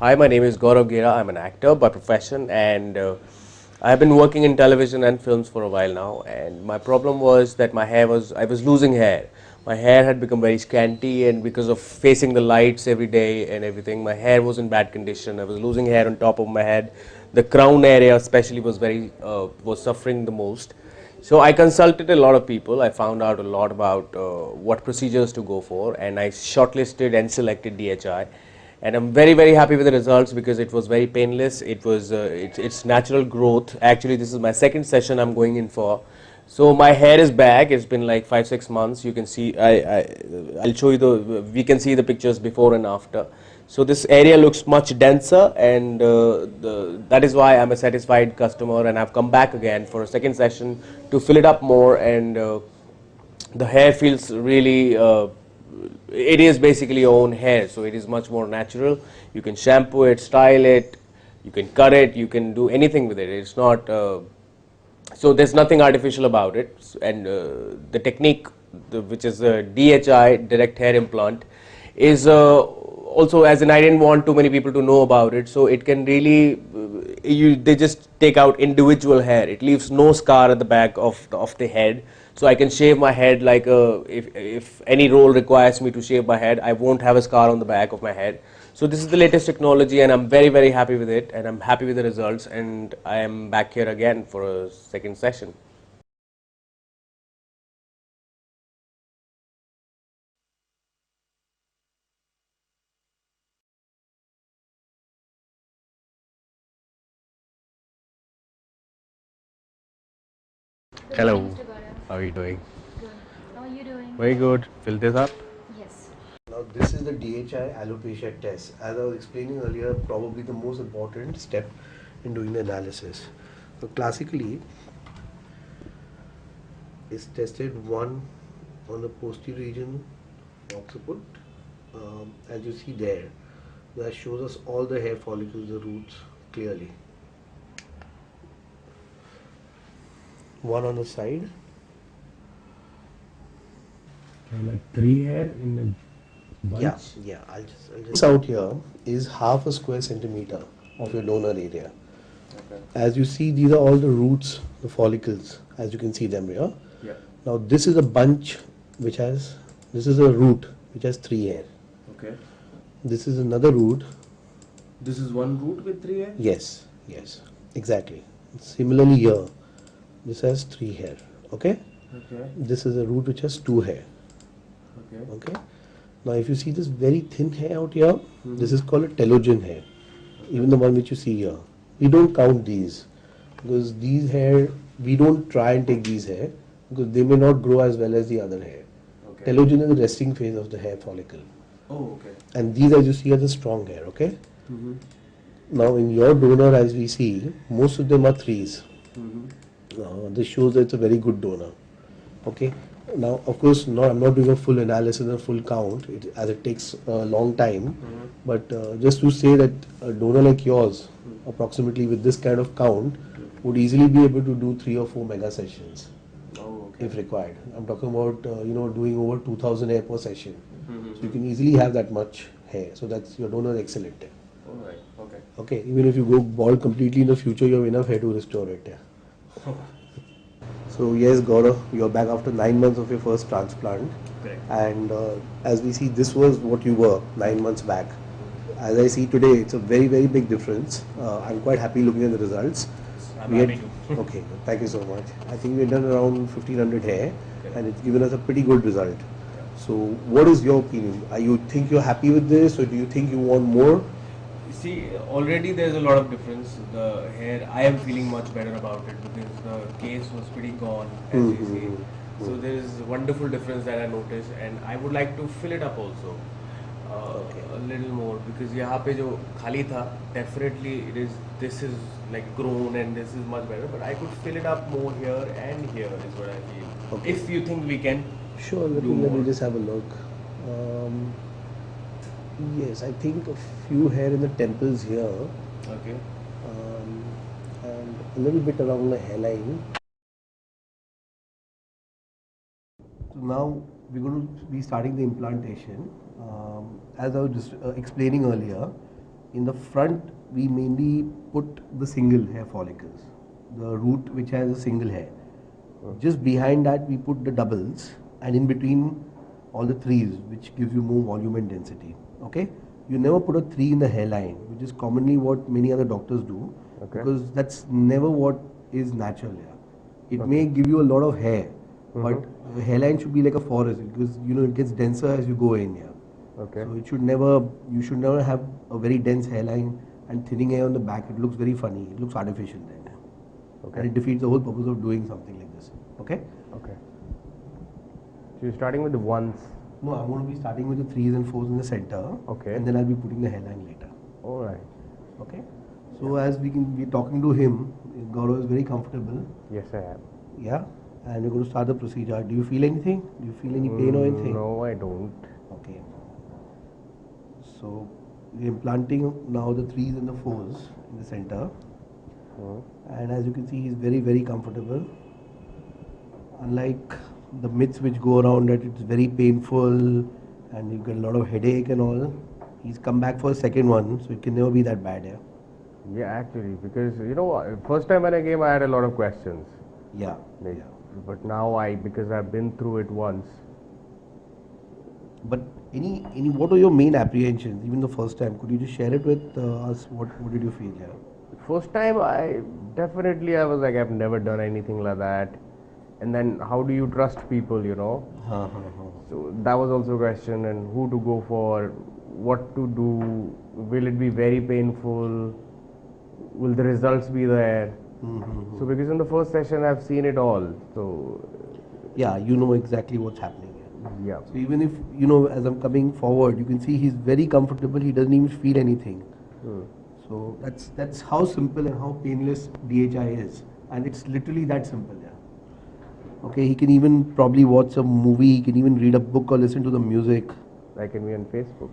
Hi, my name is Gaurav Gera. I'm an actor by profession, and I have been working in television and films for a while now. And my problem was that I was losing hair. My hair had become very scanty, and because of facing the lights every day and everything, my hair was in bad condition. I was losing hair on top of my head. The crown area, especially, was suffering the most. So I consulted a lot of people. I found out a lot about what procedures to go for, and I shortlisted and selected DHI. And I'm very happy with the results because it was very painless. It's natural growth. Actually, this is my second session I'm going in for. So my hair is back. It's been like 5-6 months. You can see I'll show you we can see the pictures before and after. So this area looks much denser, and that is why I'm a satisfied customer, and I've come back again for a second session to fill it up more, and the hair feels really it is basically your own hair, so it is much more natural. You can shampoo it, style it, you can cut it, you can do anything with it. It's not so there's nothing artificial about it. And the technique, which is a DHI direct hair implant, is also, as in, I didn't want too many people to know about it, so it can really they just take out individual hair. It leaves no scar at the back of the head, so I can shave my head like if any role requires me to shave my head, I won't have a scar on the back of my head. So this is the latest technology, and I'm very happy with it, and I'm happy with the results, and I am back here again for a second session. Hello, Hello, Mr. Gaurav. how are you doing? Good. How are you doing? Very good. Fill this up. Yes. Now this is the DHI alopecia test. As I was explaining earlier, probably the most important step in doing the analysis. So classically, it's tested one on the posterior region occiput. As you see there, that shows us all the hair follicles, the roots clearly. One on the side. Like three hair in a bunch. Yeah. This out here is half a square centimeter of your donor area. Okay. As you see, these are all the roots, the follicles, as you can see them here. Yeah. Now this is a bunch this is a root which has three hair. Okay. This is another root. This is one root with three hair. Yes, exactly. Similarly here, this has three hair. Okay. Okay. This is a root which has two hair. Okay. Okay. Now if you see this very thin hair out here, this is called a telogen hair. Even the one which you see here, we don't count these because these hair, we don't try and take these hair because they may not grow as well as the other hair. Okay. Telogen is the resting phase of the hair follicle, Oh, okay. and these, as you see, are the strong hair. Okay. Mm-hmm. Now in your donor, as we see, most of them are threes. Mm-hmm. This shows that it's a very good donor. Okay. Now, of course, I'm not doing a full analysis and full count, as it takes a long time. But just to say that a donor like yours, approximately with this kind of count, would easily be able to do 3 or 4 mega sessions Oh, okay. if required. I'm talking about doing over 2,000 hair per session. Mm-hmm. So you can easily have that much hair. So that's your donor is excellent. All right. Okay. Okay. Even if you go bald completely in the future, you have enough hair to restore it. Yeah. So yes, Gaurav, you're back after 9 months of your first transplant. Correct. And as we see, this was what you were 9 months back. As I see today, it's a very big difference. I'm quite happy looking at the results. I'm We happy had, too. okay, thank you so much. I think we had done around 1500 hair, Okay. and it's given us a pretty good result. So what is your opinion? You think you're happy with this, or do you think you want more? You see, already there's a lot of difference. The hair, I am feeling much better about it because the case was pretty gone, as you see. So there is a wonderful difference that I noticed, and I would like to fill it up also. Okay. A little more, because यहाँ पे जो खाली था, definitely this is like grown and this is much better, but I could fill it up more here and here is what I feel. Okay. If you think we can Sure, let do me more. just have a look. Yes, I think a few hair in the temples here, Okay. and a little bit around the hairline. So now we're going to be starting the implantation. As I was just explaining earlier, in the front we mainly put the single hair follicles, the root which has a single hair. Just behind that we put the doubles, and in between all the threes, which gives you more volume and density. Okay, you never put a 3 in the hairline, which is commonly what many other doctors do, because that's never what is natural here. It may give you a lot of hair, but the hairline should be like a forest, because it gets denser as you go in here. Okay. So you should never have a very dense hairline and thinning hair on the back. It looks very funny. It looks artificial then. Okay. And it defeats the whole purpose of doing something like this. Okay? Okay. So you're starting with the ones. No, I'm going to be starting with the 3s and 4s in the center. Okay. And then I'll be putting the hairline later. All right. Okay? So as we're talking to him, Gaurav is very comfortable. Yes, I am. Yeah? And we're going to start the procedure. Do you feel anything? Do you feel any pain or anything? No, I don't. Okay. So we're implanting now the 3s and the 4s in the center. And as you can see, he's very, very comfortable. Unlike the myths which go around that it's very painful and you get a lot of headache and all, he's come back for a second one, so it can never be that bad. Yeah, actually, because first time when I came, I had a lot of questions. Yeah. But now because I've been through it once. But what are your main apprehensions? Even the first time, could you just share it with us? What did you feel? First time, I was like, I've never done anything like that. And then, how do you trust people, So that was also a question, and who to go for, what to do, will it be very painful, will the results be there? So because in the first session, I've seen it all, so... Yeah, you know exactly what's happening. Yeah. So even if, as I'm coming forward, you can see he's very comfortable, he doesn't even feel anything. So that's how simple and how painless DHI is. And it's literally that simple, Okay, he can even probably watch a movie, he can even read a book or listen to the music. Like can be on Facebook.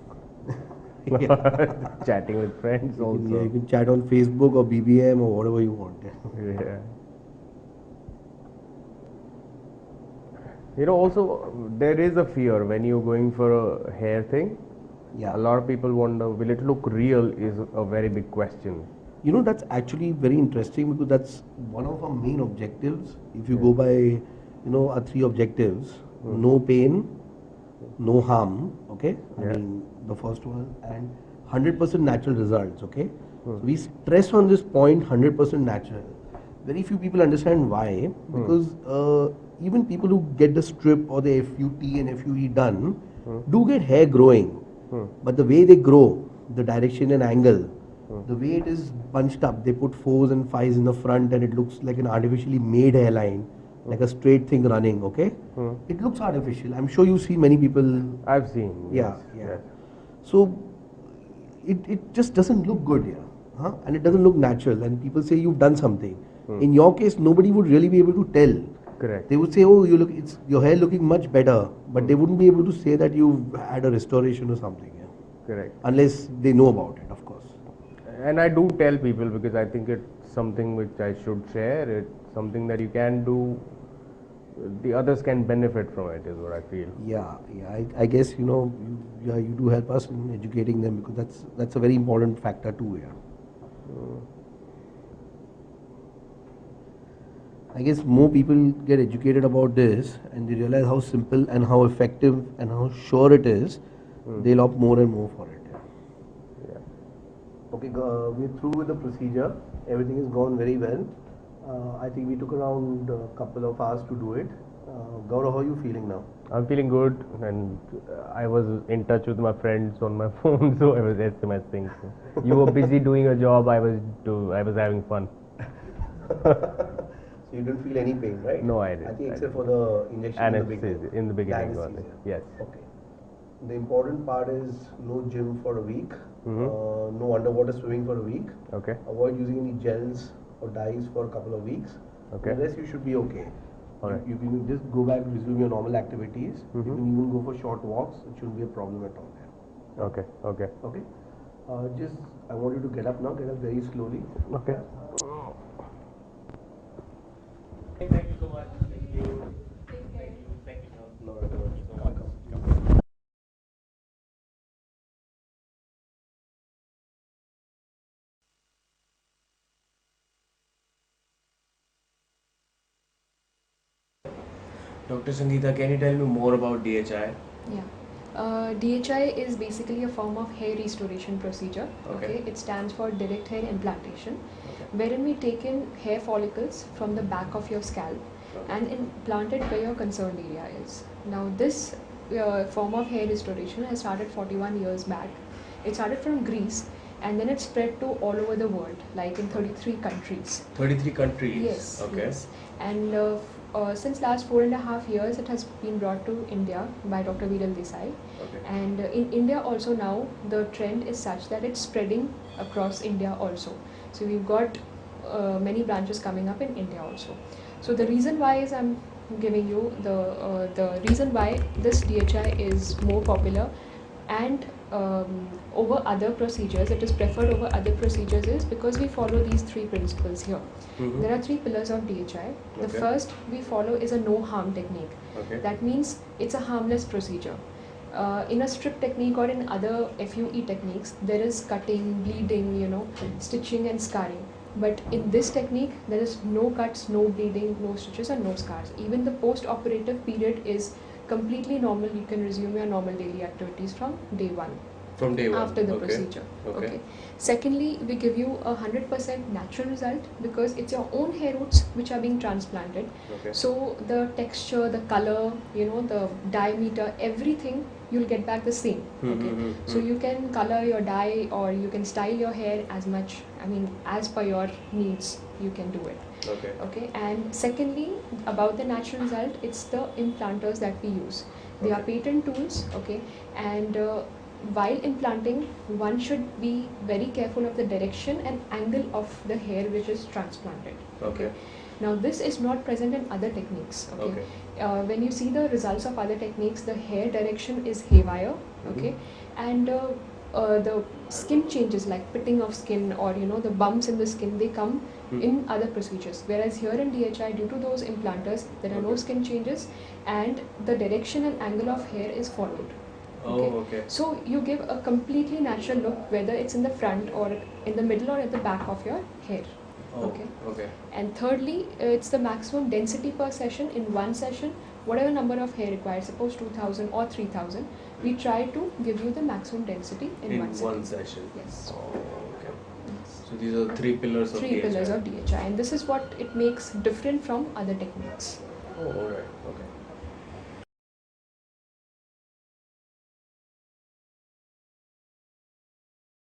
Yeah. Chatting with friends also. You can chat on Facebook or BBM or whatever you want. Yeah. Also, there is a fear when you're going for a hair thing. Yeah. A lot of people wonder, will it look real is a very big question. That's actually very interesting, because that's one of our main objectives. If you go by, our 3 objectives, no pain, no harm, okay? I mean, the first one, and 100% natural results, okay? So we stress on this point, 100% natural. Very few people understand why, because even people who get the strip or the FUT and FUE done do get hair growing, but the way they grow, the direction and angle, the way it is bunched up, they put 4s and 5s in the front and it looks like an artificially made hairline, like a straight thing running, okay? It looks artificial. I'm sure you see many people. I've seen. Yes. So it just doesn't look good here, and it doesn't look natural. And people say you've done something. In your case, nobody would really be able to tell. Correct. They would say, oh, it's your hair looking much better, but they wouldn't be able to say that you've had a restoration or something. Correct. Unless they know about it, of course. And I do tell people, because I think it's something which I should share. It's something that you can do. The others can benefit from it, is what I feel. Yeah. I guess you do help us in educating them, because that's a very important factor too. I guess more people get educated about this and they realize how simple and how effective and how sure it is. They'll opt more and more for it. Okay, we're through with the procedure. Everything has gone very well. I think we took around a couple of hours to do it. Gaurav, how are you feeling now? I'm feeling good, and I was in touch with my friends on my phone, so I was SMSing. So you were busy doing your job. I was having fun. So you didn't feel any pain, right? No, I didn't. I think except for the injection in the beginning. Yes. Okay. The important part is no gym for a week, no underwater swimming for a week. Okay. Avoid using any gels or dyes for a couple of weeks. Okay. The rest you should be okay. All right. You can just go back, resume your normal activities. You can even go for short walks. It shouldn't be a problem at all. Okay. Okay. I want you to get up now. Get up very slowly. Okay. Thank you so much. Thank you. Thank you. No, Dr. Sangeeta, can you tell me more about DHI? Yeah. DHI is basically a form of hair restoration procedure. Okay. It stands for direct hair implantation, Okay. wherein we take in hair follicles from the back of your scalp and implant it where your concerned area is. Now, this form of hair restoration has started 41 years back. It started from Greece and then it spread to all over the world, like in 33 countries. 33 countries? Yes. Okay. Yes. And since last 4.5 years, it has been brought to India by Dr. Viral Desai. Okay. And in India also now, the trend is such that it's spreading across India also. So we've got many branches coming up in India also. So the reason why is I'm giving you the reason why this DHI is more popular and over other procedures, it is preferred over other procedures is because we follow these three principles here. Mhm. There are three pillars of DHI. The Okay. first we follow is a no harm technique. Okay. That means it's a harmless procedure. In a strip technique or in other FUE techniques, there is cutting, bleeding, stitching and scarring. But in this technique, there is no cuts, no bleeding, no stitches and no scars. Even the post-operative period is completely normal. You can resume your normal daily activities from day one. From day one? After the Okay. procedure. Okay. Secondly, we give you a 100% natural result because it's your own hair roots which are being transplanted. Okay. So the texture, the color, the diameter, everything you'll get back the same. Okay. So you can color your dye or you can style your hair as per your needs, you can do it. Okay. Okay. And secondly, about the natural result, it's the implanters that we use. They are Okay. patent tools. Okay. And while implanting, one should be very careful of the direction and angle of the hair which is transplanted. Okay. Now this is not present in other techniques. Okay. When you see the results of other techniques, the hair direction is haywire. Okay. And the skin changes like pitting of skin or the bumps in the skin, they come in other procedures. Whereas here in DHI, due to those implanters, there are no skin changes and the direction and angle of hair is followed. Okay. So you give a completely natural look, whether it's in the front or in the middle or at the back of your hair. Okay. And thirdly, it's the maximum density per session. In one session, whatever number of hair required, suppose 2000 or 3000, we try to give you the maximum density in one session. Yes. Okay. So these are three pillars of DHI. Three pillars of DHI, and this is what it makes different from other techniques. Oh, alright. Okay.